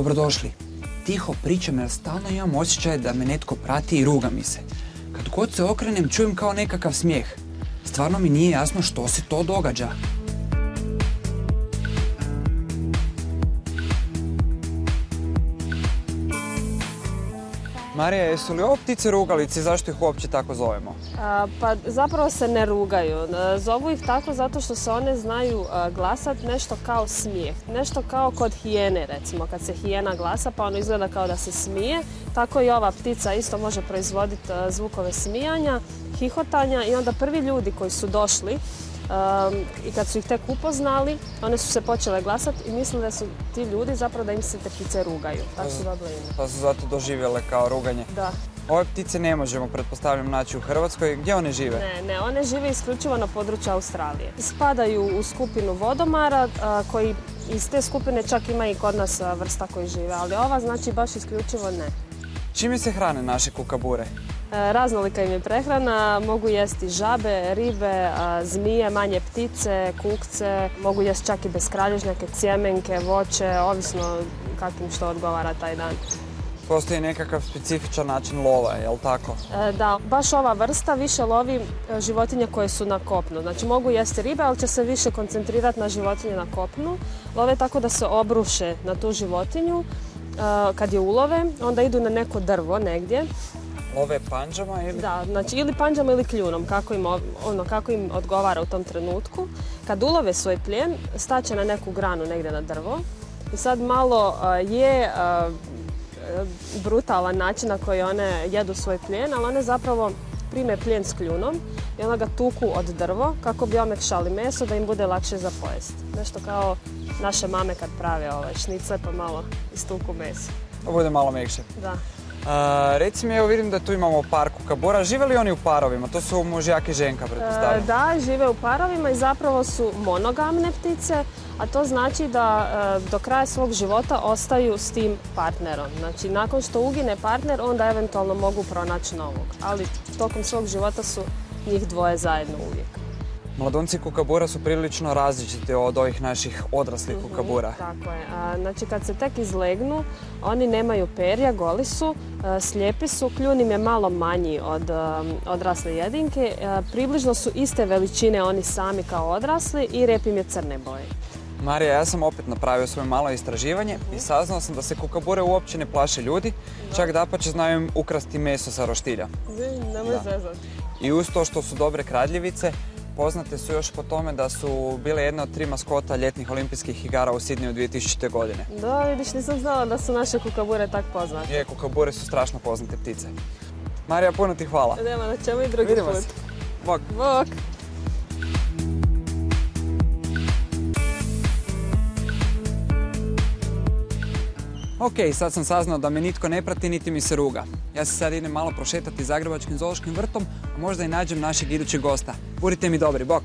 Dobrodošli. Tiho pričam jer stalno imam osjećaj da me netko prati i ruga mi se. Kad god se okrenem čujem kao nekakav smijeh. Stvarno mi nije jasno što se to događa. Marija, jesu li ovo ptice rugalice, zašto ih uopće tako zovemo? Pa zapravo se ne rugaju. Zovu ih tako zato što se one znaju glasat nešto kao smijeh. Nešto kao kod hijene, recimo, kad se hijena glasa pa ono izgleda kao da se smije. Tako i ova ptica isto može proizvoditi zvukove smijanja, hihotanja i onda prvi ljudi koji su došli i kad su ih tek upoznali, one su se počele glasati i mislili da su ti ljudi zapravo da im se te ptice rugaju. Tako su dobile ime. Pa su zato doživjele kao ruganje. Da. Ove ptice ne možemo, pretpostavljam, naći u Hrvatskoj. Gdje one žive? Ne, one žive isključivo na području Australije. Spadaju u skupinu vodomara koji iz te skupine čak ima i kod nas vrsta koji žive, ali ova znači baš isključivo ne. Čime se hrane naše kukabure? Raznolika im je prehrana, mogu jesti žabe, ribe, zmije, manje ptice, kukce, mogu jesti čak i beskralježnjake, sjemenke, voće, ovisno kakvim što odgovara taj dan. Postoji nekakav specifičan način lova, je li tako? Da, baš ova vrsta više lovi životinje koje su na kopnu. Znači mogu jesti ribe, ali će se više koncentrirati na životinje na kopnu. Love tako da se obruše na tu životinju. Kad je ulove, onda idu na neko drvo negdje. Love panđama ili? Da, znači ili panđama ili kljunom, kako im odgovara u tom trenutku. Kad ulove svoj plijen, staće na neku granu negdje na drvo. I sad malo je brutalan način na koji one jedu svoj plijen, ali one zapravo prime plijen s kljunom i onda ga tuku od drvo kako bi omekšali meso da im bude lakše za pojest. Nešto kao naše mame kad prave šnicle pa malo istuku meso. Da bude malo mekše. Da. Reci mi, evo vidim da tu imamo par kukabura. Žive li oni u parovima? To su mužjak i ženka, pretpostavljam. Da, žive u parovima i zapravo su monogamne ptice, a to znači da do kraja svog života ostaju s tim partnerom. Znači, nakon što ugine partner, onda eventualno mogu pronaći novog. Ali tokom svog života su njih dvoje zajedno uvijek. Mladunci kukabura su prilično različiti od ovih naših odraslih kukabura. Tako je. Znači, kad se tek izlegnu, oni nemaju perja, goli su, slijepi su, kljun im je malo manji od odrasle jedinke. Približno su iste veličine oni sami kao odrasli i rep im je crne boje. Marija, ja sam opet napravio svoje malo istraživanje i saznao sam da se kukabure uopće ne plaše ljudi, čak dapače znaju im ukrasti meso sa roštilja. Nemoj zezati. I uz to što su dobre kradljivice, poznate su još po tome da su bile jedna od 3 maskota ljetnih olimpijskih igara u Sidneju 2000. godine. Da, vidiš, nisam znala da su naše kukabure tak poznate. Je, kukabure su strašno poznate ptice. Marija, puno ti hvala. Nema na čemu i drugi Vidimo put. se. Bok. Bok. Ok, sad sam saznao da me nitko ne prati niti mi se ruga. Ja se sad idem malo prošetati Zagrebačkim zoološkim vrtom, a možda i nađem našeg idućeg gosta. Budite mi dobri, bok!